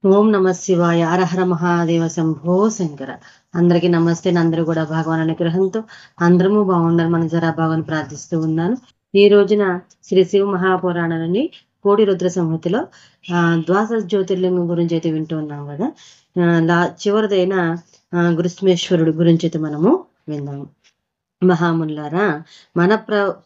ఓం నమ శివాయ. హరహర మహాదేవ శంభో శంకర. అందరికీ నమస్తే. అందరూ కూడా భగవాన్ అనుగ్రహంతో అందరము బాగుండాలి మన జరా భాగాన్ని ప్రార్థిస్తూ ఉన్నాను. ఈ రోజున శ్రీ శివ మహాపురాణాలని కోడి రుద్ర సంహితలో ద్వాదశ జ్యోతిర్లింగం గురించి అయితే వింటూ ఉన్నాం కదా. చివరిదైన గురుస్మేశ్వరుడు గురించి అయితే మనము విందాము. మహాముల్లారా, మన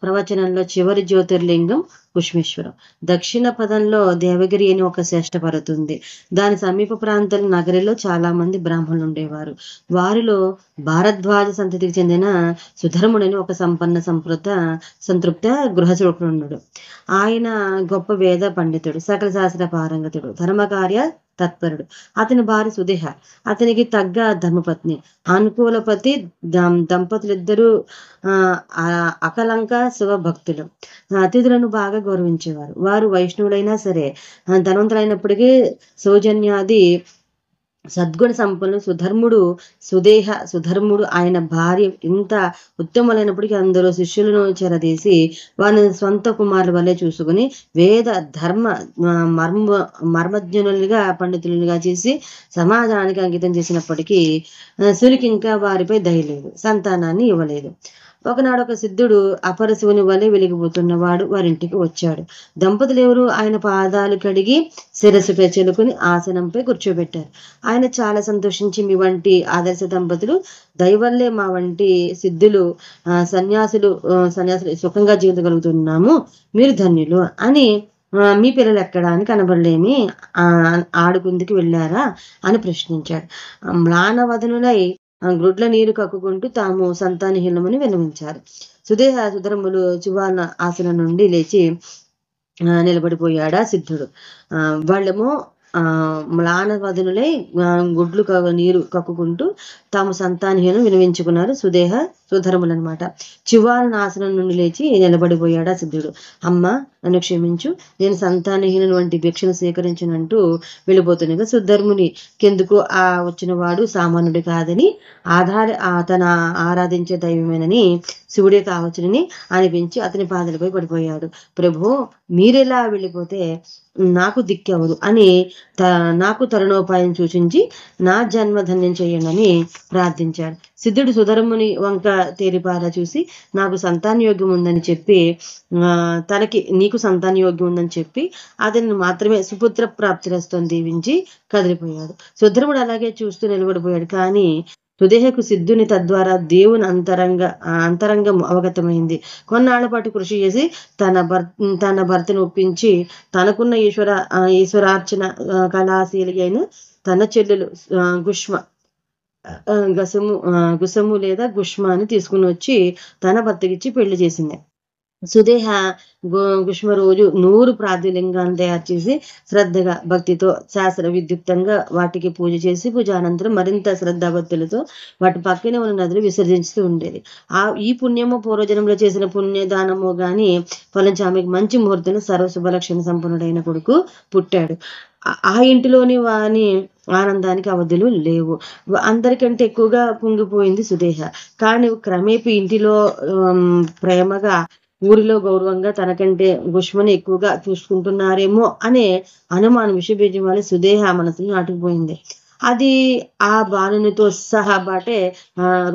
ప్రవచనంలో చివరి జ్యోతిర్లింగం కుష్మేశ్వరం. దక్షిణ పదంలో దేవగిరి అని ఒక శ్రేష్ఠ పరుతుంది. దాని సమీప ప్రాంతాల నగరిలో చాలా మంది బ్రాహ్మణులు ఉండేవారు. వారిలో భారద్వాజ సంతతికి చెందిన సుధర్ముడని ఒక సంపన్న సంతృప్త గృహచూకుడు. ఆయన గొప్ప వేద పండితుడు, సకల శాస్త్ర పారంగతుడు, ధర్మకార్య తత్పరుడు. అతని భార్య సుదేహ, అతనికి తగ్గ ధర్మపత్ని. అనుకూలపతి దంపతులిద్దరూ అకలంక శివభక్తులు. అతిథులను బాగా గౌరవించేవారు. వారు వైష్ణవులైనా సరే ధనవంతులైనప్పటికీ సౌజన్యాది సద్గుణ సంపన్నులు. సుధర్ముడు ఆయన భార్య ఇంత ఉత్తములైనప్పటికీ అందరూ శిష్యులను చెరదీసి వారిని స్వంత కుమారుల వల్లే చూసుకుని వేద ధర్మ మర్మజ్ఞులుగా పండితులుగా చేసి సమాజానికి అంకితం చేసినప్పటికీ శివునికి ఇంకా వారిపై దయ లేదు, సంతానాన్ని ఇవ్వలేదు. ఒకనాడు ఒక సిద్ధుడు అపర శివుని వలె వెలిగిపోతున్నవాడు వారింటికి వచ్చాడు. దంపతులు ఎవరు ఆయన పాదాలు కడిగి శిరస్సుపై చెలుకుని ఆసనంపై కూర్చోబెట్టారు. ఆయన చాలా సంతోషించి, మీ వంటి ఆదర్శ దంపతులు దయవల్లే మా వంటి సిద్ధులు సన్యాసులు సుఖంగా జీవించగలుగుతున్నాము, మీరు ధన్యులు అని. మీ పిల్లలు ఎక్కడా అని కనబడలేమి, ఆడుకుందుకు వెళ్ళారా అని ప్రశ్నించాడు. మ్లానవదనులై గ్రుడ్ల నీరు కక్కుకుంటూ తాము సంతానహీనమని విన్నవించారు. సుధర్ములు చివాన ఆసనం నుండి లేచి నిలబడిపోయాడా సిద్ధుడు. వాళ్ళేమో మ్లానవదనులై గుడ్లు నీరు కక్కుకుంటూ తాము సంతానహీనం వినవించుకున్నారు సుధర్ములు అనమాట. చివాన ఆసనం నుండి లేచి నిలబడిపోయాడా సిద్ధుడు. అమ్మ, నన్ను క్షమించు, నేను సంతానహీనం వంటి భిక్షను స్వీకరించినంటూ వెళ్ళిపోతున్నాగా సుధర్ముని కెందుకు వచ్చిన వాడు సామాన్యుడు కాదని, తన ఆరాధించే దైవమేనని, శివుడే కావచ్చునని అనిపించి అతని పాదలపై పడిపోయాడు. ప్రభు, మీరెలా వెళ్ళిపోతే నాకు దిక్కెవరు అని నాకు తరుణోపాయం సూచించి నా జన్మధన్యం చేయండి అని ప్రార్థించాడు. సిద్ధుడు సుధర్ముని వంక తేరిపారా చూసి, నాకు సంతానయోగ్యం ఉందని చెప్పి నీకు సంతానయోగ్యం ఉందని చెప్పి అతన్ని మాత్రమే సుపుత్ర ప్రాప్తిరస్తోని దీవించి కదిలిపోయాడు. సుధర్ముడు అలాగే చూస్తూ నిలబడిపోయాడు. కానీ సుదేహకు సిద్ధుని తద్వారా దేవుని అంతరంగం అవగతమైంది. కొన్నాళ్ల పాటు కృషి చేసి తన భర్తను ఒప్పించి తనకున్న ఈశ్వరార్చన కళాశీలి అయిన తన చెల్లెలు గుసము లేదా గుష్మాని తీసుకుని వచ్చి తన భర్తకిచ్చి పెళ్లి చేసింది. సుదేహ గుష్మ రోజు 100 ప్రార్థలింగాలను తయారు చేసి శ్రద్ధగా భక్తితో శాస్త్ర విద్యుక్తంగా వాటికి పూజ చేసి పూజానంతరం మరింత శ్రద్ధాభక్తులతో వాటి పక్కనే ఉన్న నదులు విసర్జిస్తూ ఉండేది. ఈ పుణ్యము పూర్వజనంలో చేసిన పుణ్యదానము గాని ఫలించి ఆమెకు మంచి ముహూర్తంలో సర్వశుభలక్షణ సంపన్నుడైన కొడుకు పుట్టాడు. ఆ ఇంటిలోని వాని ఆనందానికి అవధులు లేవు. అందరికంటే ఎక్కువగా పొంగిపోయింది సుదేహ. కానీ క్రమేపీ ఇంటిలో ప్రేమగా, ఊరిలో గౌరవంగా తనకంటే గుష్మని ఎక్కువగా చూసుకుంటున్నారేమో అనే అనుమానం విషబీజం వల్ల సుదేహ మనసును నాటుకుపోయింది. అది ఆ బాలునితో సహా బాటే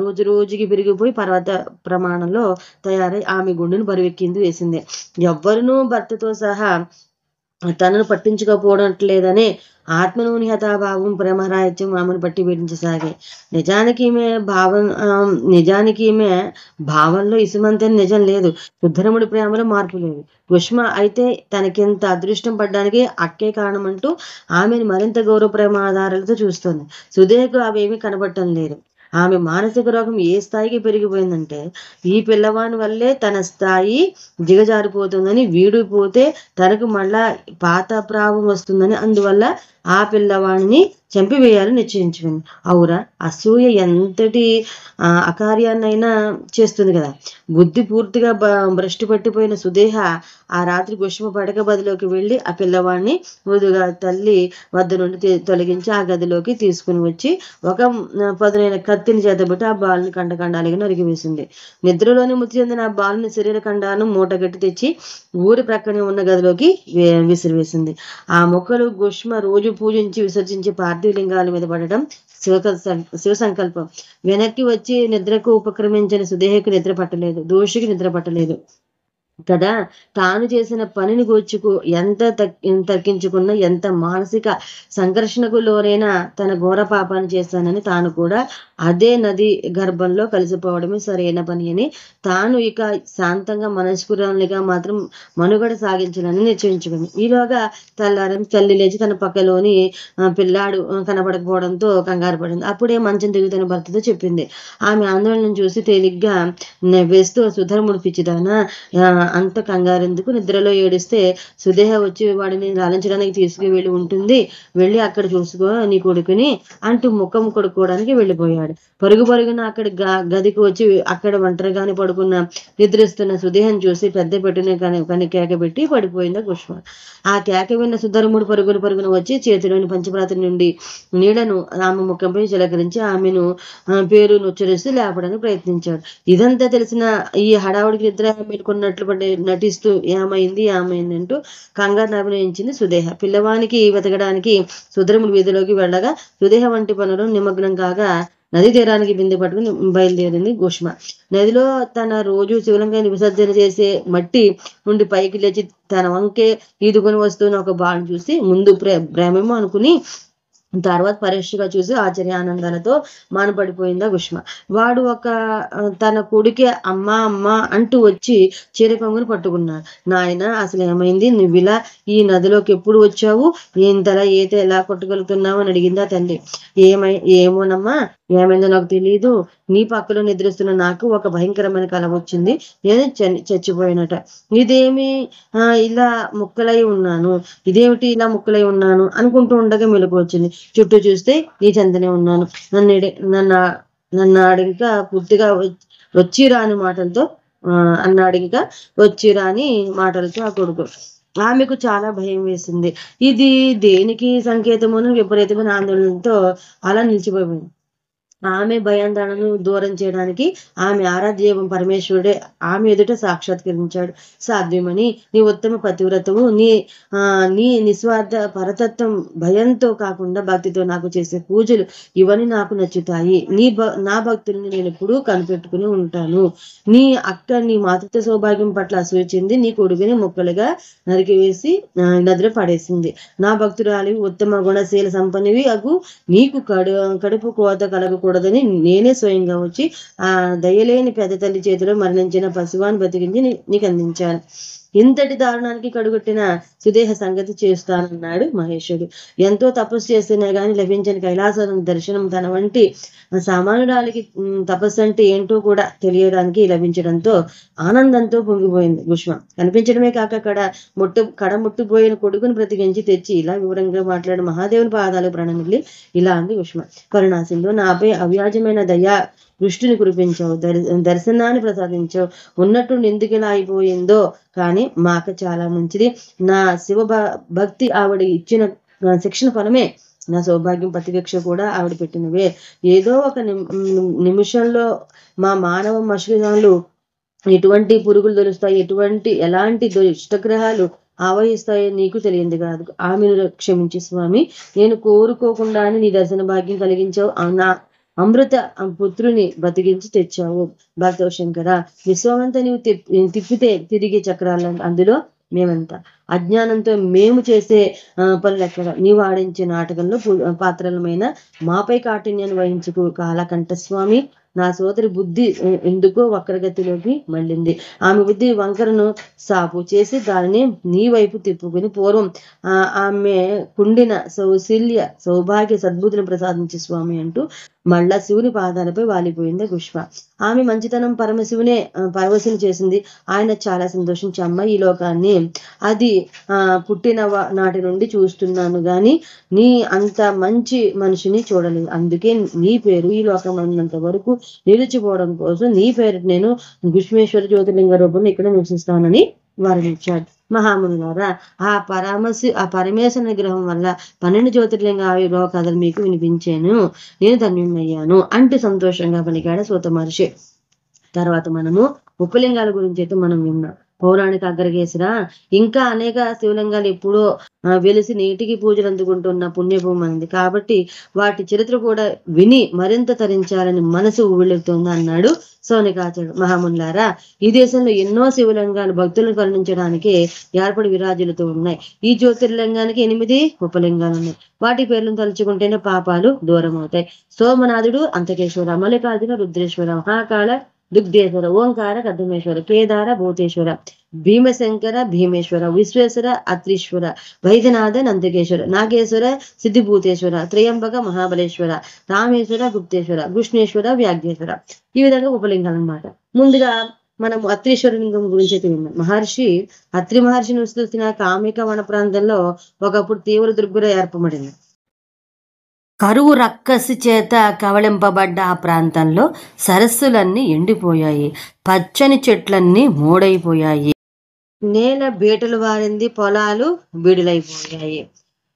రోజు రోజుకి పెరిగిపోయి పర్వత ప్రమాణంలో తయారై ఆమె గుండెను బరువెక్కింది వేసింది. ఎవ్వరునూ భర్తతో సహా తనను పట్టించుకోపోవట్లేదనే ఆత్మలోని హతాభావం ప్రేమరాహిత్యం ఆమెను పట్టి పీడించసాగే. నిజానికి ఈమె భావంలో ఇసుమంతని నిజం లేదు. సుధర్ముడి ప్రేమలో మార్పు లేదు. గుష్మ అయితే తనకింత అదృష్టం పడ్డానికి అక్కే కారణమంటూ ఆమెను మరింత గౌరవ ప్రేమ ఆధారాలతో చూస్తోంది. సుదేహకు అవేమీ కనబడటం లేదు. ఆమె మానసిక రోగం ఏ స్థాయికి పెరిగిపోయిందంటే, ఈ పిల్లవాని వల్లే తన స్థాయి దిగజారిపోతుందని, వీడిపోతే తనకు మళ్ళా పాత ప్రావం వస్తుందని, అందువల్ల ఆ పిల్లవాడిని చంపివేయాలని నిశ్చయించుకుంది. అవురా, అసూయ ఎంతటి అకార్యాన్నైనా చేస్తుంది కదా. బుద్ధి పూర్తిగా భ్రష్టు పట్టిపోయిన సుదేహ ఆ రాత్రి గుష్మ పడక గదిలోకి వెళ్ళి ఆ పిల్లవాడిని మృదుగా తల్లి వద్ద నుండి తొలగించి ఆ గదిలోకి తీసుకుని వచ్చి ఒక పదునైన కత్తిని చేతబట్టి ఆ బాలుని కండకండాలుగా నరికివేసింది. నిద్రలోని మృతి చెందిన ఆ బాలుని శరీర ఖండాలను మూటగట్టి తెచ్చి ఊరి ప్రక్కనే ఉన్న గదిలోకి విసిరివేసింది. ఆ మొక్కలు గుష్మ రోజు పూజించి విసర్జించి పార్థివ లింగాల మీద పడటం శివ సంకల్పం. వెనక్కి వచ్చి నిద్రకు ఉపక్రమించిన సుదేహకు నిద్ర పట్టలేదు, దోషికి నిద్ర పట్టలేదు కదా. తాను చేసిన పనిని గూర్చుకు ఎంత తగ్గించుకున్నా, ఎంత మానసిక సంఘర్షణకు లోనైనా తన ఘోర పాపాన్ని చేస్తానని తాను కూడా అదే నది గర్భంలో కలిసిపోవడమే సరైన పని అని తాను ఇక శాంతంగా మనస్ఫురంగా మాత్రం మనుగడ సాగించాలని నిశ్చయించుకుంది. ఈలోగా తెల్లారం తల్లి లేచి తన పక్కలోని పిల్లాడు కనబడకపోవడంతో కంగారు పడింది. అప్పుడే మంచం దిగుతున్న భర్తతో చెప్పింది. ఆమె ఆందోళన చూసి తేలిగ్గా వేస్తూ, సుధర్ముడు పిచ్చిదానా, అంత కంగారెందుకు, నిద్రలో ఏడిస్తే సుదేహ వచ్చి వాడిని లాలించడానికి తీసుకువెళ్ళి ఉంటుంది, వెళ్ళి అక్కడ చూసుకో నీ కొడుకుని అంటూ ముఖం కొడుకోవడానికి వెళ్ళిపోయాడు. పరుగున అక్కడ గదికి వచ్చి అక్కడ ఒంటరిగానే పడుకున్న నిద్రిస్తున్న సుదేహం చూసి పెద్ద పెట్టిన కని కేక పెట్టి పడిపోయింది గుష్మ. ఆ కేక విన్న సుధర్ముడు పరుగున వచ్చి చేతిలోని పంచప్రాతి నుండి నీళ్లను ఆమె ముఖంపై చిలకరించి ఆమెను పేరును ఉచ్చరిస్తూ లేపడానికి ప్రయత్నించాడు. ఇదంతా తెలిసిన ఈ హడావుడికి నిద్ర మేల్కొన్నట్లు నటిస్తూ ఏమైంది అంటూ కంగారు అభినయించింది సుదేహ. పిల్లవానికి వెతకడానికి సుధర్ముడు వీధిలోకి వెళ్ళగా సుదేహ వంటి పనులు నిమగ్నం కాగా నది తీరానికి బిందె పట్టుకుని బయలుదేరింది గుష్మ. నదిలో తన రోజు శివలింగాన్ని విసర్జన చేసే మట్టి నుండి పైకి లేచి తన వంకే ఈదుకొని వస్తున్న ఒక బాణం చూసి ముందు ప్రేమేమో అనుకుని తర్వాత పరీక్షగా చూసి ఆశ్చర్యానందాలతో మానపడిపోయిందా గుష్మ. వాడు తన కొడుకే అమ్మా అంటూ వచ్చి చీర కొంగుని పట్టుకున్నాడు. నాయన, అసలు ఏమైంది, నువ్విలా ఈ నదిలోకి ఎప్పుడు వచ్చావు, ఇంతలా ఈత ఎలా కొట్టగలుగుతున్నావు అని అడిగిందా తల్లి. ఏమోనమ్మా, ఏమైందో నాకు తెలియదు, నీ పక్కలో నిద్రిస్తున్న నాకు ఒక భయంకరమైన కల వచ్చింది, నేను చచ్చిపోయినట. ఇదేమి ఇలా ముక్కలై ఉన్నాను, ఇదేమిటి ఇలా ముక్కలై ఉన్నాను అనుకుంటూ ఉండగా మెలకు వచ్చింది. చుట్టూ చూస్తే నీ చెంతనే ఉన్నాను. నన్ను పూర్తిగా వచ్చి రాని మాటలతో ఆ కొడుకు. ఆమెకు చాలా భయం వేసింది. ఇది దేనికి సంకేతమును విపరీతమైన ఆందోళనతో అలా నిలిచిపోయింది. ఆమె భయాందోళనను దూరం చేయడానికి ఆమె ఆరాధ్య పరమేశ్వరుడే ఆమె ఎదుట సాక్షాత్కరించాడు. సాధ్యమని, నీ ఉత్తమ పతివ్రతము, నీ నిస్వార్థ పరతత్వం, భయంతో కాకుండా భక్తితో నాకు చేసే పూజలు, ఇవన్నీ నాకు నచ్చుతాయి. నా భక్తుల్ని నేను ఎప్పుడూ కనిపెట్టుకుని ఉంటాను. నీ మాతృత్వ సౌభాగ్యం పట్ల అసూయ చెంది నీ కొడుకుని ముక్కలుగా నరికివేసి నదిలో పడేసింది. నా భక్తురాలి ఉత్తమ గుణశీల సంపన్నివి అగు నీకు కడుపు కోత కలగకూడదని నేనే స్వయంగా వచ్చి ఆ దయలేని పెద్ద తల్లి చేతిలో మరణించిన పశువాన్ని బతికించి నీకు అందించాను. ఇంతటి దారుణానికి కడుగొట్టిన సుదేహ సంగతి చేస్తానన్నాడు మహేశ్వరుడు. ఎంతో తపస్సు చేస్తేనే గాని లభించని కైలాసం దర్శనం తన వంటి సామాన్యురాలికి తపస్సు అంటే ఏంటో కూడా తెలియడానికి లభించడంతో ఆనందంతో పొంగిపోయింది గుష్మ. కనిపించడమే కాక ముట్టుపోయిన కొడుకుని బ్రతికించి తెచ్చి ఇలా వివరంగా మాట్లాడి మహాదేవుని పాదాలు ప్రణమిల్లి ఇలా అంది గుష్మ. కరుణాసింధు, నాపై అవ్యాజమైన దయా దృష్టిని కురిపించావు, దర్శనాన్ని ప్రసాదించావు. ఉన్నట్టు ఎందుకు ఇలా అయిపోయిందో కానీ మాక చాలా మంచిది. నా శివ భక్తి ఆవిడ ఇచ్చిన శిక్షణ ఫలమే. నా సౌభాగ్యం ప్రతివీక్ష కూడా ఆవిడ పెట్టినవే. ఏదో ఒక నిమిషంలో మా మానవ మనుషులు ఎటువంటి పురుగులు తెలుస్తాయి, ఎలాంటి ఇష్టగ్రహాలు ఆవహిస్తాయో నీకు తెలియంది కాదు. ఆమెను క్షమించి స్వామి, నేను కోరుకోకుండానే నీ దర్శన భాగ్యం కలిగించావు. నా అమృత పుత్రుని బతికించి తెచ్చావు. భక్త శంకర, విశ్వమంతా నీవు తిప్పితే తిరిగి చక్రాల అందులో మేమంతా అజ్ఞానంతో మేము చేసే పనులు ఎక్కడ. నీవు ఆడించే నాటకంలో పాత్రలమైన మాపై కాఠిన్యాన్ని వహించుకు కాలకంఠస్వామి. నా సోదరి బుద్ధి ఎందుకో వక్రగతిలోకి మళ్ళింది. ఆమె బుద్ధి వంకరను సాపు చేసి దానిని నీ వైపు తిప్పుకుని పూర్వం ఆమె కుండిన సౌశల్య సౌభాగ్య సద్బుద్ధిని ప్రసాదించి స్వామి అంటూ మళ్ళా శివుని పాదాలపై వాలిపోయింది పుష్ప. ఆమె మంచితనం పరమశివునే పరవశుని చేసింది. ఆయన చాలా సంతోషించి, అమ్మ ఈ లోకాన్ని అది పుట్టిన నాటి నుండి చూస్తున్నాను గాని నీ అంత మంచి మనిషిని చూడలేదు. అందుకే నీ పేరు ఈ లోకం అన్నంత వరకు నిలిచిపోవడం కోసం నీ పేరు నేను భీష్మేశ్వర జ్యోతిర్లింగ రూపంలో ఇక్కడ నివసిస్తానని వర్ణించాడు. మహామునులారా, ఆ పరమేశ్వర గ్రహం వల్ల 12 జ్యోతిర్లింగ ఆవిర్భావ కథలు మీకు వినిపించాను. నేను ధన్యుణ్ణయ్యాను అంటూ సంతోషంగా పలికాడు సూత మహర్షి. తర్వాత మనము ఉపలింగాల గురించి అయితే మనం విన్నాం. పౌరాణిక అగ్రగేసర ఇంకా అనేక శివలింగాలు ఎప్పుడో వెలిసి నీటికి పూజలు అందుకుంటున్న పుణ్యభూమి ఉంది. కాబట్టి వాటి చరిత్ర కూడా విని మరింత తరించాలని మనసు ఉవ్విళ్ళుతోంది అన్నాడు సౌనకాచార్యుడు. మహామునులారా, ఈ దేశంలో ఎన్నో శివలింగాలు భక్తులను కరుణించడానికి ఏర్పడి విరాజులతో ఉన్నాయి. ఈ జ్యోతిర్లింగానికి 8 ఉపలింగాలు ఉన్నాయి. వాటి పేర్లను తలుచుకుంటేనే పాపాలు దూరం అవుతాయి. సోమనాథుడు అంతకేశ్వర, మల్లికార్జున రుద్రేశ్వర, మహాకాళ దుగ్ధేశ్వర, ఓంకార కద్దమేశ్వర, కేదార భూతేశ్వర, భీమశంకర భీమేశ్వర, విశ్వేశ్వర అత్రీశ్వర, వైద్యనాథ నందికేశ్వర, నాగేశ్వర సిద్ధిభూతేశ్వర, త్రయంబక మహాబలేశ్వర, రామేశ్వర గుప్తేశ్వర, కృష్ణేశ్వర వ్యాఘ్యేశ్వర. ఈ విధంగా ఉపలింగాలు అన్నమాట. ముందుగా మనం అత్రీశ్వర లింగం గురించి అయితే విన్నాం. అత్రి మహర్షిని విస్తృతిన కామిక వన ప్రాంతంలో ఒకప్పుడు తీవ్ర దుర్గుర ఏర్పడింది. కరువు రక్కసి చేత కవళింపబడ్డ ఆ ప్రాంతంలో సరస్సులన్నీ ఎండిపోయాయి. పచ్చని చెట్లన్నీ మూడైపోయాయి. నేల బీటలు వారింది. పొలాలు బీడులైపోయాయి.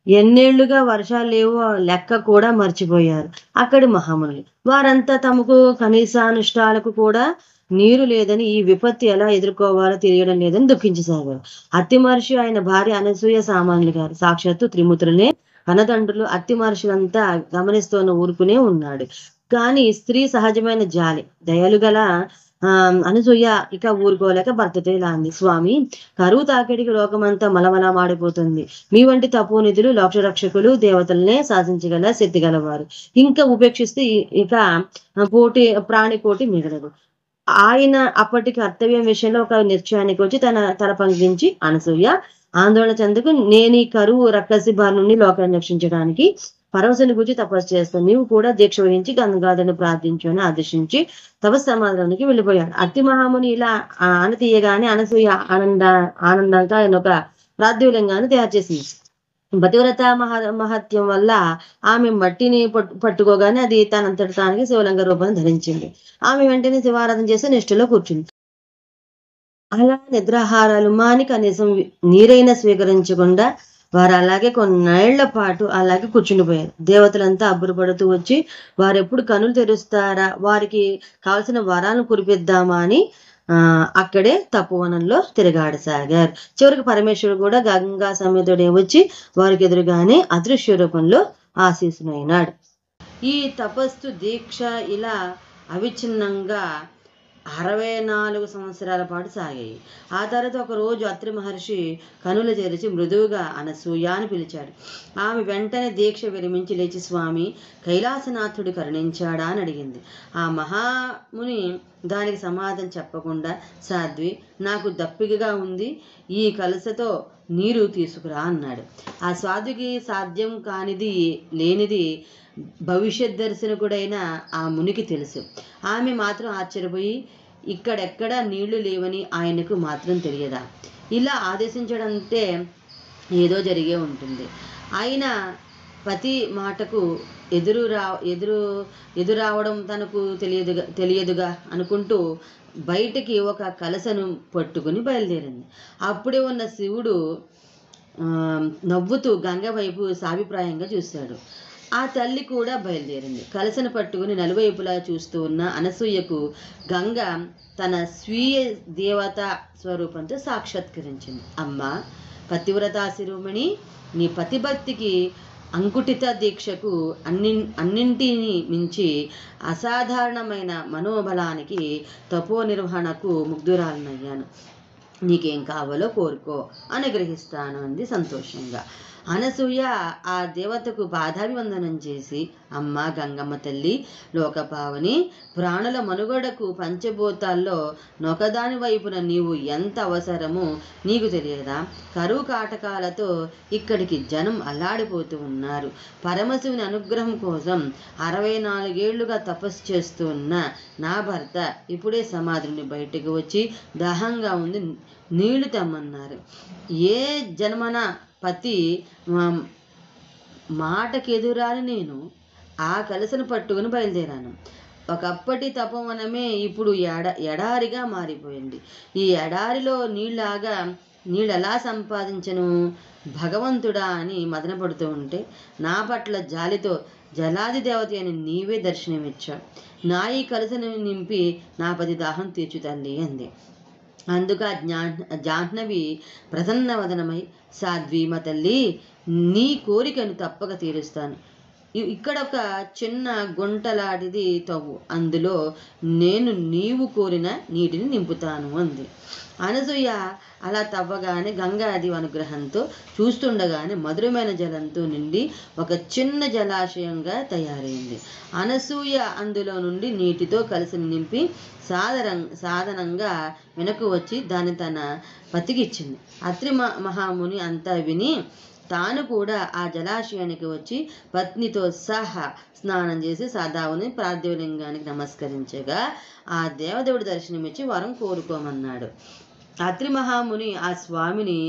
ఎన్నేళ్లుగా వర్షాలు లేవో లెక్క కూడా మర్చిపోయారు అక్కడి మహామునులు. వారంతా తమకు కనీసానుష్ఠాలకు కూడా నీరు లేదని, ఈ విపత్తి ఎలా ఎదుర్కోవాలో తెలియడం లేదని దుఃఖించసాగారు. అత్తి మహర్షి, ఆయన భార్య అనసూయ సామాన్యులు గారు సాక్షాత్తు త్రిమూర్తులనే కన్నతండ్రులు. అత్తి మహర్షులంతా గమనిస్తూనే ఊరుకునే ఉన్నాడు. కానీ స్త్రీ సహజమైన జాలి, దయలు గల అనసూయ ఇక ఊరుకోలేక భర్తతో ఇలా అంది. స్వామి, కరువు తాకిడికి లోకమంతా మలమలా మాడిపోతుంది. మీ వంటి తపోనిధులు లోక్షరక్షకులు దేవతలనే శాసించగల శక్తి గలవారు ఇంకా ఉపేక్షిస్తే ఇక ప్రాణికోటి మిగలదు. ఆయన అప్పటి కర్తవ్యం విషయంలో ఒక నిశ్చయానికి వచ్చి తన తల పంకించి, అనసూయ ఆందోళన చెందుకు, నేను ఈ కరువు రక్కసి బారి నుండి లోకాన్ని రక్షించడానికి పరవశుని గురించి తపస్సు చేస్తాను. నీవు కూడా దీక్ష వహించి గంగాధరను ప్రార్థించు అని ఆదేశించి తపస్సు సమాధానానికి వెళ్ళిపోయాడు. అతి మహాముని ఇలా తీయగానే అనసూయ ఆనందంగా ఆయన ఒక ప్రార్థ్యలింగాన్ని తయారు చేసింది. పతివ్రత మహత్యం వల్ల ఆమె మట్టిని పట్టుకోగానే అది తనంతటి తానికి శివలింగ రూపాన్ని ధరించింది. ఆమె వెంటనే శివారాధన చేసి నిష్ఠలో కూర్చుంది. అలా నిద్రాహారాలు మాని కనీసం నీరైనా స్వీకరించకుండా వారు అలాగే కొన్నేళ్ల పాటు అలాగే కూర్చుండిపోయారు. దేవతలంతా అబ్బురపడుతూ వచ్చి వారెప్పుడు కనులు తెరుస్తారా, వారికి కావలసిన వరాలను కురిపిద్దామా అని అక్కడే తపోవనంలో తిరగాడసాగారు. చివరికి పరమేశ్వరుడు కూడా గంగా సమేతుడే వచ్చి వారికి ఎదురుగానే అదృశ్య రూపంలో ఆశీసునైనాడు. ఈ తపస్సు దీక్ష ఇలా అవిచ్ఛిన్నంగా 64 సంవత్సరాల పాటు సాగాయి. ఆ తర్వాత ఒక రోజు అత్రి మహర్షి కనులు తెరిచి మృదువుగా అనసూయ అని పిలిచాడు. ఆమె వెంటనే దీక్ష విరమించి లేచి, స్వామి, కైలాసనాథుడు కరుణించాడా అని అడిగింది. ఆ మహాముని దానికి సమాధానం చెప్పకుండా, సాధ్వి, నాకు దప్పికగా ఉంది, ఈ కలసతో నీరు తీసుకురా అన్నాడు. ఆ సాధుకి సాధ్యం కానిది లేనిది భవిష్యత్ దర్శనకుడైన ఆ మునికి తెలుసు. ఆమె మాత్రం ఆశ్చర్యపోయి, ఇక్కడెక్కడా నీళ్లు లేవని ఆయనకు మాత్రం తెలియదా? ఇలా ఆదేశించడంటే ఏదో జరిగే ఉంటుంది. ఆయన పతి మాటకు ఎదురావడం తనకు తెలియదుగా అనుకుంటూ బయటికి ఒక కలసను పట్టుకుని బయలుదేరింది. అప్పుడే ఉన్న శివుడు నవ్వుతూ గంగ వైపు సాభిప్రాయంగా చూశాడు. ఆ తల్లి కూడా బయలుదేరింది. కలసను పట్టుకుని నలువైపులా చూస్తూ ఉన్న అనసూయకు గంగ తన స్వీయ దేవతా స్వరూపంతో సాక్షాత్కరించింది. అమ్మ పతివ్రతా శిరోమణి, నీ పతిభక్తికి, అంకుటిత దీక్షకు, అన్నింటినీ మించి అసాధారణమైన మనోబలానికి, తపో నిర్వహణకు ముగ్ధురాలనయ్యాను. నీకేం కావాలో కోరుకో, అనుగ్రహిస్తాను అంది సంతోషంగా. అనసూయ ఆ దేవతకు పాదాభివందనం చేసి, అమ్మ గంగమ్మ తల్లి, లోకపావని, ప్రాణుల మనుగడకు పంచభూతాల్లో నొకదాని వైపున నీవు ఎంత అవసరమో నీకు తెలియదా? కరువు కాటకాలతో ఇక్కడికి జనం అల్లాడిపోతూ ఉన్నారు. పరమశివుని అనుగ్రహం కోసం 64 ఏళ్లుగా తపస్సు చేస్తున్న నా భర్త ఇప్పుడే సమాధి నుండి బయటకు వచ్చి దాహంగా ఉంది, నీళ్లు తెమ్మన్నారు. ఏ జన్మన పతి మాటకెదురాని నేను ఆ కలసను పట్టుకుని బయలుదేరాను. ఒకప్పటి తపోవనమే ఇప్పుడు ఎడారిగా మారిపోయింది. ఈ ఎడారిలో నీళ్ళు ఎలా సంపాదించను భగవంతుడా అని మదనపడుతూ ఉంటే, నా పట్ల జాలితో జలాది దేవత అని నీవే దర్శనమిచ్చావు. నా ఈ కలసను నింపి నా పతి దాహం తీర్చు తల్లి అంది. అందుకు జాహ్నవి ప్రసన్నవదనమై, సాధ్వీమ తల్లి, నీ కోరికను తప్పక తీరుస్తాను. ఇక్కడ ఒక చిన్న గుంటలాంటిది తవ్వు, అందులో నేను నీవు కోరిన నీటిని నింపుతాను అంది. అనసూయ అలా తవ్వగానే గంగాది అనుగ్రహంతో చూస్తుండగానే మధురమైన జలంతో నిండి ఒక చిన్న జలాశయంగా తయారైంది. అనసూయ అందులో నుండి నీటితో కలిసి నింపి సాధనంగా వెనక్కు వచ్చి దాన్ని తన పతికిచ్చింది. అత్రి మహాముని అంతా విని తాను కూడా ఆ జలాశయానికి వచ్చి పత్నితో సహా స్నానం చేసి సదావుని పార్థివలింగానికి నమస్కరించగా ఆ దేవదేవుడు దర్శనమిచ్చి వరం కోరుకోమన్నాడు. అత్రి మహాముని ఆ స్వామిని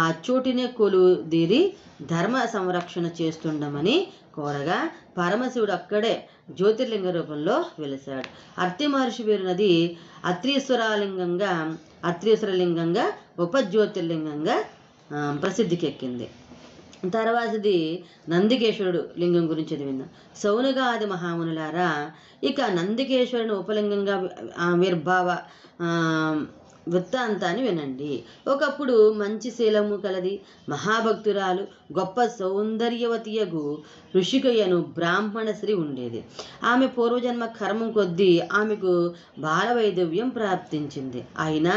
ఆ చోటినే కొలుదీరి ధర్మ సంరక్షణ చేస్తుండమని కోరగా పరమశివుడు అక్కడే జ్యోతిర్లింగ రూపంలో వెలిశాడు. అత్రి మహర్షి పేరునది అత్రీశ్వరలింగంగా ఉపజ్యోతిర్లింగంగా ప్రసిద్ధికెక్కింది. తర్వాతది నందికేశ్వరుడు లింగం గురించి విన్నాం. సౌనకాది మహామునులారా, ఇక నందికేశ్వరుని ఉపలింగంగా ఆవిర్భావ వృత్తాంతాన్ని వినండి. ఒకప్పుడు మంచి శీలము కలది, మహాభక్తురాలు, గొప్ప సౌందర్యవతియగు ఋషికయ్యను బ్రాహ్మణ స్త్రీ ఉండేది. ఆమె పూర్వజన్మ కర్మం కొద్దీ ఆమెకు బాలవైధవ్యం ప్రాప్తించింది. అయినా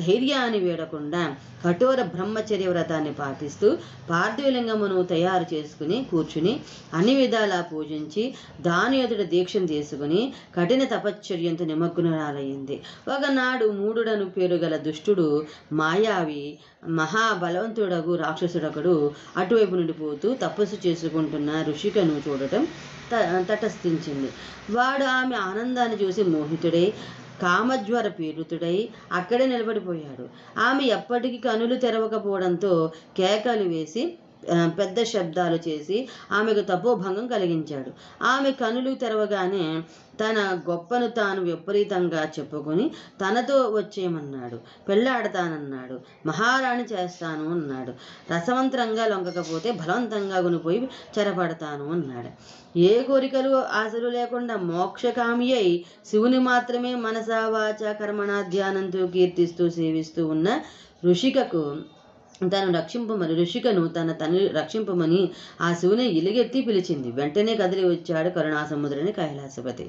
ధైర్యాన్ని వీడకుండా కఠోర బ్రహ్మచర్య వ్రతాన్ని పాటిస్తూ పార్థివలింగమును తయారు చేసుకుని కూర్చుని అన్ని విధాలా పూజించి దాని ఎదుట దీక్షను తీసుకుని కఠిన తపశ్చర్యంతో నిమగ్నురాలయ్యింది. ఒకనాడు మూఢుడను పేరు గల దుష్టుడు మాయావి మహాబలవంతుడగు రాక్షసుడొకడు అటువైపు నుండి పోతూ తపస్సు చేసుకుంటున్న ఋషికను చూడటం తటస్థించింది. వాడు ఆమె ఆనందాన్ని చూసి మోహితుడై కామజ్వర పీడితుడై అక్కడే నిలబడిపోయాడు. ఆమె ఎప్పటికీ కనులు తెరవకపోవడంతో కేకలు వేసి పెద్ద శబ్దాలు చేసి ఆమెకు తపోభంగం కలిగించాడు. ఆమె కనులు తెరవగానే తన గొప్పను తాను విపరీతంగా చెప్పుకొని తనతో వచ్చేయమన్నాడు. పెళ్ళాడతానన్నాడు. మహారాణి చేస్తాను అన్నాడు. రసవంతరంగా లొంగకపోతే బలవంతంగా గునిపోయి చెరపడతాను అన్నాడు. ఏ కోరికలు ఆశలు లేకుండా మోక్షకామి అయి శివుని మాత్రమే మనసా వాచ కర్మణ ధ్యానంతో కీర్తిస్తూ సేవిస్తూ ఉన్న ఋషికను తను రక్షింపమని ఆ శివుని ఇలిగెత్తి పిలిచింది. వెంటనే కదిలి వచ్చాడు కరుణాసముద్రుని కైలాసపతి.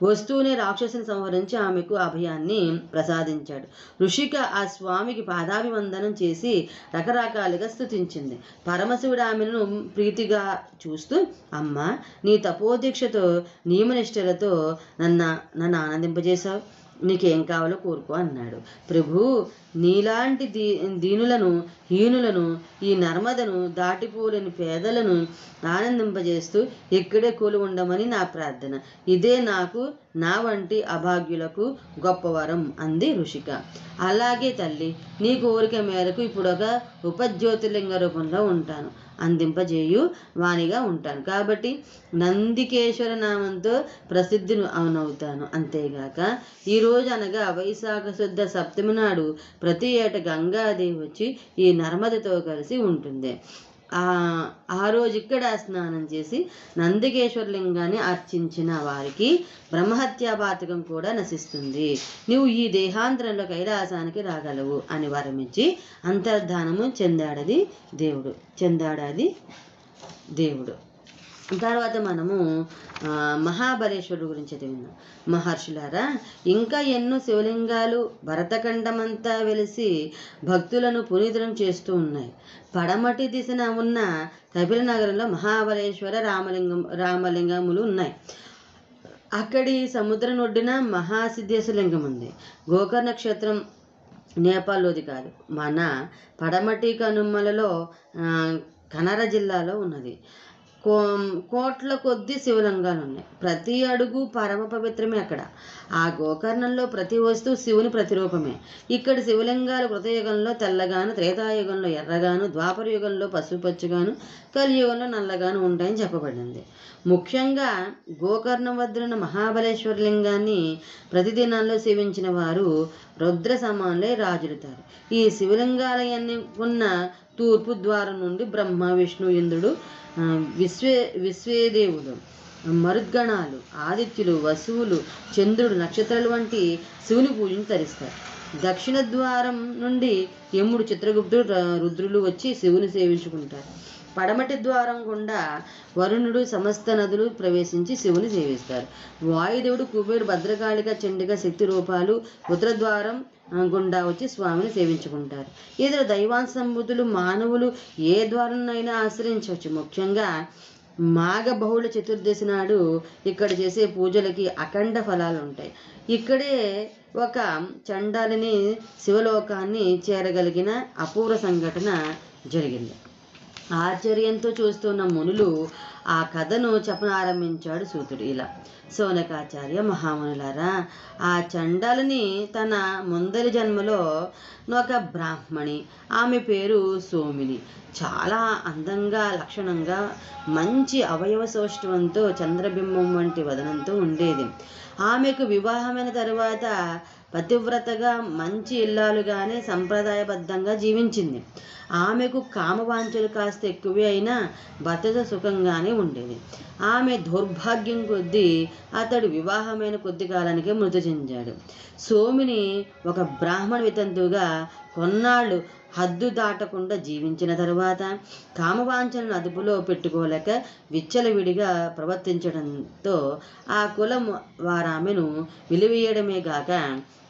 వస్తూనే రాక్షసుని సంహరించి ఆమెకు అభయాన్ని ప్రసాదించాడు. ఋషిక ఆ స్వామికి పాదాభివందనం చేసి రకరకాలుగా స్తుతించింది. పరమశివుడు ఆమెను ప్రీతిగా చూస్తూ, అమ్మ, నీ తపోదీక్షతో నియమనిష్టలతో నన్ను ఆనందింపజేశావు, నీకేం కావాలో కోరుకో అన్నాడు. ప్రభు, నీలాంటి దీనులను హీనులను ఈ నర్మదను దాటిపోలేని పేదలను ఆనందింపజేస్తూ ఇక్కడే కూలి ఉండమని నా ప్రార్థన. ఇదే నాకు నా వంటి అభాగ్యులకు గొప్పవరం అంది ఋషిక. అలాగే తల్లి, నీ కోరిక మేరకు ఇప్పుడు ఒక ఉపజ్యోతిర్లింగ రూపంలో ఉంటాను, అందింపజేయు వాణిగా ఉంటాను. కాబట్టి నందికేశ్వర నామంతో ప్రసిద్ధిని అవునవుతాను. అంతేగాక ఈరోజు అనగా వైశాఖ శుద్ధ సప్తమి నాడు ప్రతి ఏట గంగాదేవి వచ్చి ఈ నర్మదతో కలిసి ఉంటుంది. ఆ రోజు ఇక్కడ స్నానం చేసి నందికేశ్వరలింగాన్ని అర్చించిన వారికి బ్రహ్మహత్యాపాతకం కూడా నశిస్తుంది. నువ్వు ఈ దేహాంతరంలో కైలాసానికి రాగలవు అని వరమిచ్చి అంతర్ధానము చెందాడది దేవుడు. తర్వాత మనము మహాబలేశ్వరుడు గురించి విన్నాం. మహర్షులారా, ఇంకా ఎన్నో శివలింగాలు భరతఖండమంతా వెలిసి భక్తులను పునీతులను చేస్తూ ఉన్నాయి. పడమటి దిశన ఉన్న కపిల నగరంలో మహాబలేశ్వర రామలింగములు ఉన్నాయి. అక్కడి సముద్రం ఒడ్డున మహాసిద్ధేశ్వరలింగం ఉంది. గోకర్ణ క్షేత్రం నేపాల్లోది కాదు, మన పడమటి కనుమలలో కనర జిల్లాలో ఉన్నది. కోట్ల కొద్ది శివలింగాలు ఉన్నాయి. ప్రతి అడుగు పరమ పవిత్రమే అక్కడ. ఆ గోకర్ణంలో ప్రతి వస్తువు శివుని ప్రతిరూపమే. ఇక్కడ శివలింగాలు కృతయుగంలో తెల్లగాను, త్రేతాయుగంలో ఎర్రగాను, ద్వాపర యుగంలో పసుపచ్చుగాను, కలియుగంలో నల్లగాను ఉంటాయని చెప్పబడింది. ముఖ్యంగా గోకర్ణం వద్దున్న మహాబలేశ్వర లింగాన్ని ప్రతిదినాల్లో సేవించిన వారు రుద్ర సమానులై రాజులుతారు. ఈ శివలింగాలయాన్ని ఉన్న తూర్పు ద్వారం నుండి బ్రహ్మ, విష్ణు, ఇంద్రుడు, విశ్వేదేవుడు, మరుద్గణాలు, ఆదిత్యులు, వసువులు, చంద్రుడు, నక్షత్రాలు వంటి శివుని పూజను తరిస్తారు. దక్షిణ ద్వారం నుండి యముడు, చిత్రగుప్తుడు, రుద్రులు వచ్చి శివుని సేవించుకుంటారు. పడమటి ద్వారం గుండా వరుణుడు, సమస్త నదులు ప్రవేశించి శివుని సేవిస్తారు. వాయుదేవుడు, కుబేరుడు, భద్రకాళిక, చండిక శక్తి రూపాలు ఉత్తర ద్వారం గుండా వచ్చి స్వామిని సేవించుకుంటారు. ఇతర దైవాంశంభూతులు మానవులు ఏ ద్వారంనైనా ఆశ్రయించవచ్చు. ముఖ్యంగా మాఘ బహుళ చతుర్దశి నాడు ఇక్కడ చేసే పూజలకి అఖండ ఫలాలు ఉంటాయి. ఇక్కడే ఒక చండాలిని శివలోకాన్ని చేరగలిగిన అపూర్వ సంఘటన జరిగింది. ఆశ్చర్యంతో చూస్తున్న మునులు ఆ కథను చెప్పనారంభించాడు సూతుడు ఇలా: సౌనకాచార్య మహామునులారా, ఆ చండాలని తన ముందరి జన్మలో ఒక బ్రాహ్మణి. ఆమె పేరు సోమిని. చాలా అందంగా, లక్షణంగా, మంచి అవయవ సౌష్ఠవంతో, చంద్రబింబం వంటి వదనంతో ఉండేది. ఆమెకు వివాహమైన తరువాత పతివ్రతగా, మంచి ఇల్లాలుగానే సంప్రదాయబద్ధంగా జీవించింది. ఆమెకు కామవాంఛలు కాస్త ఎక్కువే అయినా భర్తతో సుఖంగానే ఉండేది. ఆమె దౌర్భాగ్యం కొద్దీ అతడు వివాహమైన కొద్ది కాలానికే మృతి చెందాడు. సోమిని ఒక బ్రాహ్మణ వితంతువుగా కొన్నాళ్ళు హద్దు దాటకుండా జీవించిన తరువాత కామవాంఛలను అదుపులో పెట్టుకోలేక విచ్చలవిడిగా ప్రవర్తించడంతో ఆ కులం వారామెను వెలివేయడమే గాక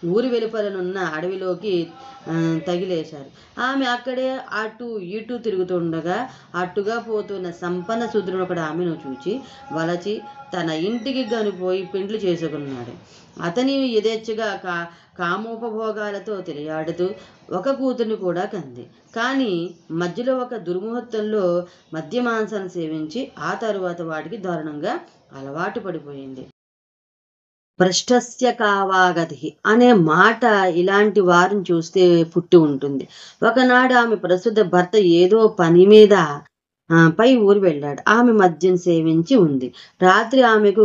ఊరి వెలుపలనున్న అడవిలోకి తగిలేశారు. ఆమె అక్కడే అటు ఇటు తిరుగుతుండగా అట్టుగా పోతున్న సంపన్న శూద్రుడు ఒకడు ఆమెను చూచి వలచి తన ఇంటికి గనుపోయి పెండ్లి చేసుకున్నాడు. అతని యథేచ్ఛగా కామోపభోగాలతో తెలియాడుతూ ఒక కూతుర్ని కూడా కంది. కానీ మధ్యలో ఒక దుర్ముహూర్తంలో మద్యమాంసాన్ని సేవించి ఆ తరువాత వాటికి దారుణంగా అలవాటు పడిపోయింది. భ్రష్టస్య కావాగతి అనే మాట ఇలాంటి వారిని చూస్తే పుట్టి ఉంటుంది. ఒకనాడు ఆమె ప్రస్తుత భర్త ఏదో పని మీద పై ఊరు వెళ్ళాడు. ఆమె మద్యం సేవించి ఉంది. రాత్రి ఆమెకు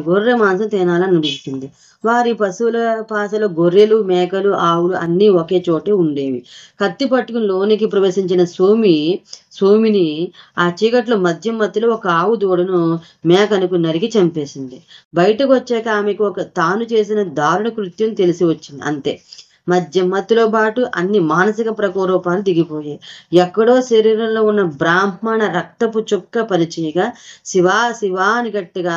గొర్రె మాంసం తినాలని అనిపించింది. వారి పశువుల పాసలో గొర్రెలు, మేకలు, ఆవులు అన్నీ ఒకే చోటే ఉండేవి. కత్తి పట్టుకుని లోనికి ప్రవేశించిన సోమిని ఆ చీకట్లో మద్యం మత్తులో ఒక ఆవు దూడను మేకనుకు నరికి చంపేసింది. బయటకు వచ్చాక ఆమెకు తాను చేసిన దారుణ కృత్యం తెలిసి వచ్చింది. అంతే. మద్యం మత్తులో పాటు అన్ని మానసిక ప్రకోరూపాలు దిగిపోయాయి. ఎక్కడో శరీరంలో ఉన్న బ్రాహ్మణ రక్తపు చుక్క పరిచయగా శివా శివా అని గట్టిగా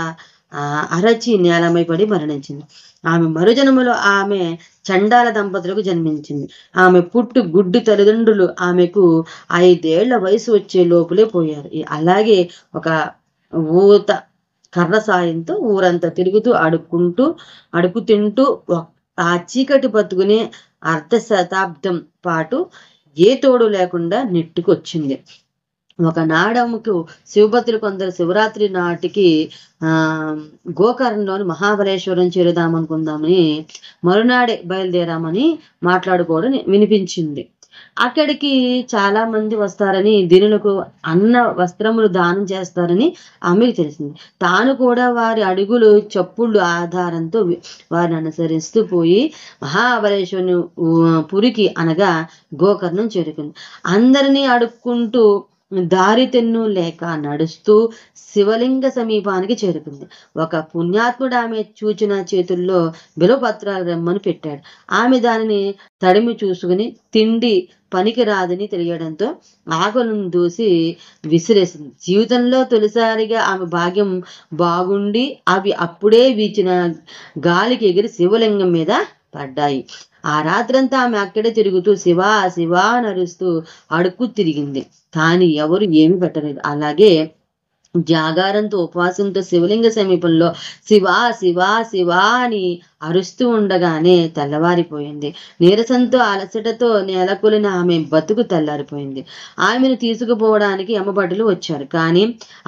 అరచి నేలమై పడి మరణించింది. ఆమె మరుజన్మలో ఆమె చండాల దంపతులకు జన్మించింది. ఆమె గుడ్డి తల్లిదండ్రులు ఆమెకు 5 ఏళ్ల వయసు వచ్చే లోపులే పోయారు. అలాగే ఒక ఊత కర్ర సాయంతో ఊరంతా తిరుగుతూ అడుగు తింటూ ఆ చీకటి బతుకుని 1/2 శతాబ్దం పాటు ఏ తోడు లేకుండా నెట్టుకొచ్చింది. ఒకనాడముకు శివభక్తులు కొందరు శివరాత్రి నాటికి గోకర్ణంలోని మహాబలేశ్వరం చేరుదామనుకుందామని మరునాడే బయలుదేరామని మాట్లాడుకోవడం వినిపించింది. అక్కడికి చాలా మంది వస్తారని, దీనులకు అన్న వస్త్రములు దానం చేస్తారని ఆమెకు తెలిసింది. తాను కూడా వారి అడుగులు చప్పుళ్ళు ఆధారంతో వారిని అనుసరిస్తూ పోయి మహాబలేశ్వరుని పురికి అనగా గోకర్ణం చేరుకుంది. అందరినీ అడుక్కుంటూ దారి తెన్ను లేక నడుస్తూ శివలింగ సమీపానికి చేరుకుంది. ఒక పుణ్యాత్ముడు ఆమె చూచిన చేతుల్లో బిలవపత్రాలు రెమ్మని పెట్టాడు. ఆమె దానిని తడిమి చూసుకుని తిండి పనికి రాదని తెలియడంతో ఆకులను దూసి విసిరేసింది. జీవితంలో తొలిసారిగా ఆమె భాగ్యం బాగుండి అవి అప్పుడే వీచిన గాలికి ఎగిరి శివలింగం మీద పడ్డాయి. ఆ రాత్రంతా ఆమె అక్కడే తిరుగుతూ శివా శివా నరుస్తూ అడుక్కు తిరిగింది. కానీ ఎవరు ఏమి పెట్టలేదు. అలాగే జాగారంతో ఉపవాసంతో శివలింగ సమీపంలో శివా శివా శివా అని అరుస్తూ ఉండగానే తెల్లవారిపోయింది. నీరసంతో అలసటతో నేలకొలిన ఆమె బతుకు తెల్లారిపోయింది. ఆమెను తీసుకుపోవడానికి యమభటులు వచ్చారు. కానీ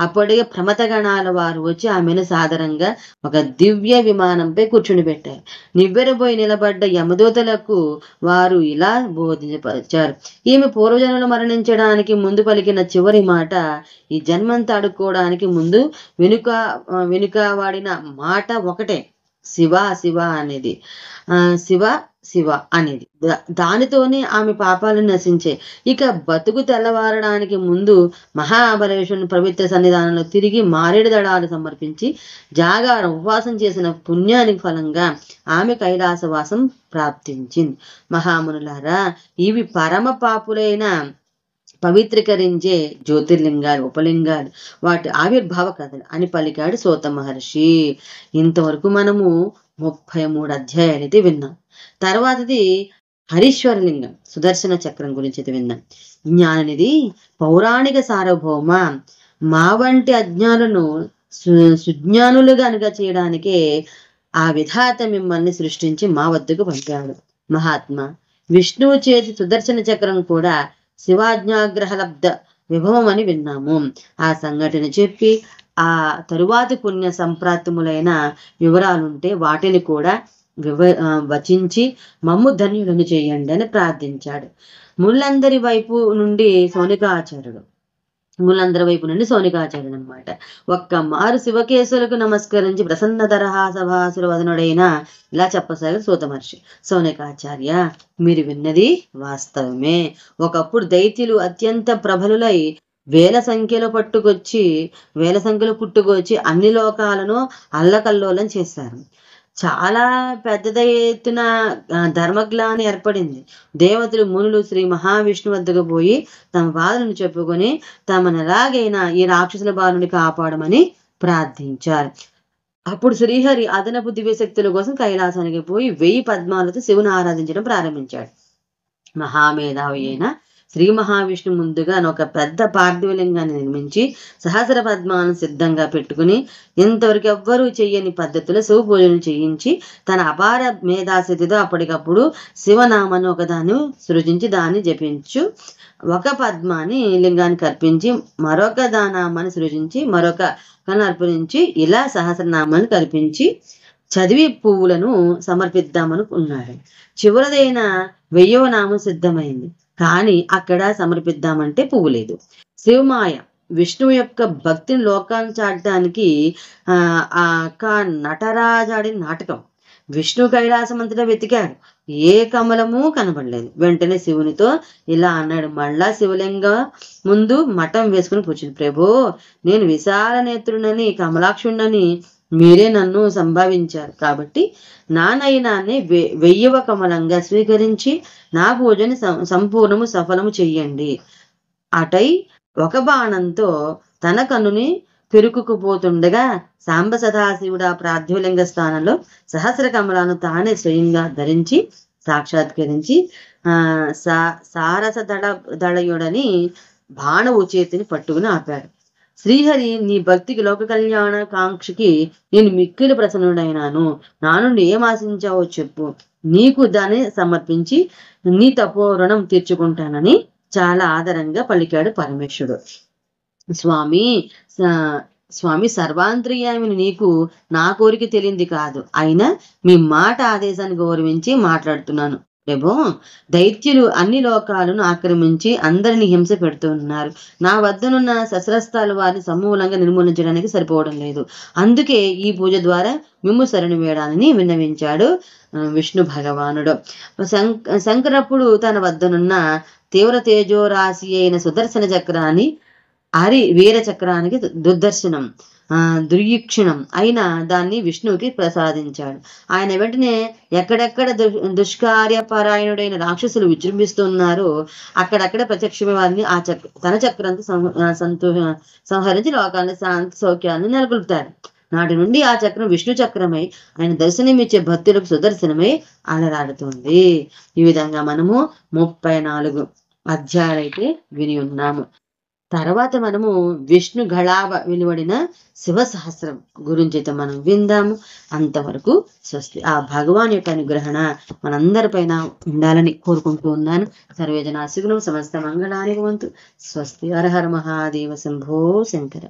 అప్పటికే ప్రమథగణాల వారు వచ్చి ఆమెను సాదరంగా ఒక దివ్య విమానంపై కూర్చుని పెట్టారు. నివ్వెరబోయి నిలబడ్డ యమదూతలకు వారు ఇలా బోధించారు. ఈమె పూర్వజన్మలు మరణించడానికి ముందు పలికిన చివరి మాట ఈ జన్మంతా అడుక్కోవడానికి ముందు వెనుక వాడిన మాట ఒకటే, శివ శివ అనేది. శివ శివ అనేది దానితోనే ఆమె పాపాలు నశించే. ఇక బతుకు తెల్లవారడానికి ముందు మహాబలేశ్వరుని పవిత్ర సన్నిధానంలో తిరిగి మారేడు దళాలు సమర్పించి జాగారం ఉపవాసం చేసిన పుణ్యానికి ఫలంగా ఆమె కైలాసవాసం ప్రాప్తించింది. మహామునులారా, ఇవి పరమ పాపులైన పవిత్రీకరించే జ్యోతిర్లింగాలు, ఉపలింగాలు, వాటి ఆవిర్భావ కథలు అని పలికాడు సూత మహర్షి. ఇంతవరకు మనము 33 అధ్యాయాలు అయితే విన్నాం. తర్వాతది హరీశ్వరలింగం, సుదర్శన చక్రం గురించి అయితే విన్నాం. జ్ఞాననిధి, పౌరాణిక సార్వభౌమ, మా వంటి అజ్ఞానులను సుజ్ఞానులుగా చేయడానికే ఆ విధాత మిమ్మల్ని సృష్టించి మా వద్దకు పంపాడు. మహాత్మా, విష్ణువు చేతి సుదర్శన చక్రం కూడా శివాజ్ఞాగ్రహలబ్ధ విభవం అని విన్నాము. ఆ సంఘటన చెప్పి ఆ తరువాతి పుణ్య సంప్రాప్తములైన వివరాలుంటే వాటిని కూడా వచించి మమ్ము ధన్యులను చేయండి అని ప్రార్థించాడు. ముళ్ళందరి వైపు నుండి సౌనికాచార్యుడు అనమాట. ఒక్క మారు శివకేశులకు నమస్కరించి ప్రసన్న దరహాసభాసుర వదనుడైన ఇలా చెప్పసాగారు సూత మహర్షి. సౌనికాచార్య, మీరు విన్నది వాస్తవమే. ఒకప్పుడు దైత్యులు అత్యంత ప్రబలులై వేల సంఖ్యలో పుట్టుకొచ్చి అన్ని లోకాలను అల్లకల్లోలం చేశారు. చాలా పెద్ద ఎత్తున ధర్మగ్లాని ఏర్పడింది. దేవతలు మునులు శ్రీ మహావిష్ణు వద్దకు పోయి తమ బాధలను చెప్పుకొని తమను ఎలాగైనా ఈ రాక్షసుల బారి నుండి కాపాడమని ప్రార్థించారు. అప్పుడు శ్రీహరి అదనపు దివ్యశక్తుల కోసం కైలాసానికి పోయి 1000 పద్మాలతో శివుని ఆరాధించడం ప్రారంభించాడు. మహామేధావి అయిన శ్రీ మహావిష్ణు ముందుగా ఒక పెద్ద పార్థివలింగాన్ని నిర్మించి సహస్ర పద్మాలను సిద్ధంగా పెట్టుకుని ఇంతవరకు ఎవ్వరూ చెయ్యని పద్ధతిలో శివ పూజను చేయించి తన అపార మేధాశక్తితో అప్పటికప్పుడు శివనామాన్ని ఒకదాన్ని సృజించి దాన్ని జపించు ఒక పద్మాన్ని లింగానికి అర్పించి మరొక దానామాన్ని సృజించి మరొక అర్పించి ఇలా సహస్రనామాన్ని కల్పించి చదివి పువ్వులను సమర్పిద్దామనుకున్నాడు. చివరిదైన 1000వ నామం సిద్ధమైంది. కానీ అక్కడ సమర్పిద్దామంటే పువ్వు లేదు. శివమాయ విష్ణువు యొక్క భక్తిని లోకాన్ని చాటడానికి నటరాజాడిన నాటకం. విష్ణు కైలాసం అంతటా వెతికాడు, ఏ కమలము కనబడలేదు. వెంటనే శివునితో ఇలా అన్నాడు. మళ్ళా శివలింగ ముందు మఠం వేసుకుని కూర్చుంది. ప్రభో, నేను విశాల నేత్రునని కమలాక్షుణ్ణని మీరే నన్ను సంభావించారు. కాబట్టి నా నయనాన్ని 1000వ కమలంగా స్వీకరించి నా పూజని సంపూర్ణము సఫలము చెయ్యండి. అటై ఒక బాణంతో తన కన్నుని పెరుకుకుపోతుండగా సాంబ సదాశివుడు ఆ ప్రార్థ్యలింగ స్థానంలో సహస్ర కమలాలను తానే స్వయంగా ధరించి సాక్షాత్కరించి సారస దళయుడని బాణవు చేతిని పట్టుకుని ఆపాడు. శ్రీహరి, నీ భక్తికి లోక కళ్యాణ కాంక్షకి నేను మిక్కిలి ప్రసన్నుడైనాను. నా నుండి ఏం ఆశించావో చెప్పు, నీకు దాన్ని సమర్పించి నీ తపో రుణం తీర్చుకుంటానని చాలా ఆదరంగా పలికాడు పరమేశ్వరుడు. స్వామి సర్వాంతర్యామిని నీకు నా కోరిక తెలియంది కాదు. అయినా మీ మాట ఆదేశాన్ని గౌరవించి మాట్లాడుతున్నాను. ప్రభో, దైత్యులు అన్ని లోకాలను ఆక్రమించి అందరిని హింస పెడుతున్నారు. నా వద్దనున్న శస్త్రాస్త్రాలు వారిని సమూలంగా నిర్మూలించడానికి సరిపోవడం లేదు. అందుకే ఈ పూజ ద్వారా మిమ్ము శరణు వేడాలని విన్నవించాడు విష్ణు భగవానుడు. శంకరప్పుడు తన వద్దనున్న తీవ్ర తేజోరాశి అయిన సుదర్శన చక్రాన్ని వీర చక్రానికి దుర్దర్శనం దుర్యీక్షణం అయిన దాన్ని విష్ణువుకి ప్రసాదించాడు. ఆయన వెంటనే ఎక్కడెక్కడ దుష్కార్యపరాయణుడైన రాక్షసులు విజృంభిస్తున్నారో అక్కడక్కడ ప్రత్యక్షమే వారిని తన చక్రంతో సంహరించి లోకాలను శాంతి సౌఖ్యాలను నెలకొల్పుతారు. నాటి నుండి ఆ చక్రం విష్ణు చక్రమై ఆయన దర్శనమిచ్చే భక్తులకు సుదర్శనమై అలరాడుతుంది. ఈ విధంగా మనము 34 అధ్యాయాలైతే విని ఉన్నాము. తర్వాత మనము విష్ణు గళావ వెలువడిన శివ సహస్రం గురించి అయితే మనం విందాము. అంతవరకు స్వస్తి. ఆ భగవాన్ యొక్క అనుగ్రహణ మనందరిపైన ఉండాలని కోరుకుంటూ ఉన్నాను. సర్వేజన సుఖినో సమస్త మంగళాని భవంతు. స్వస్తి. హర హర మహాదేవ శంభో శంకర.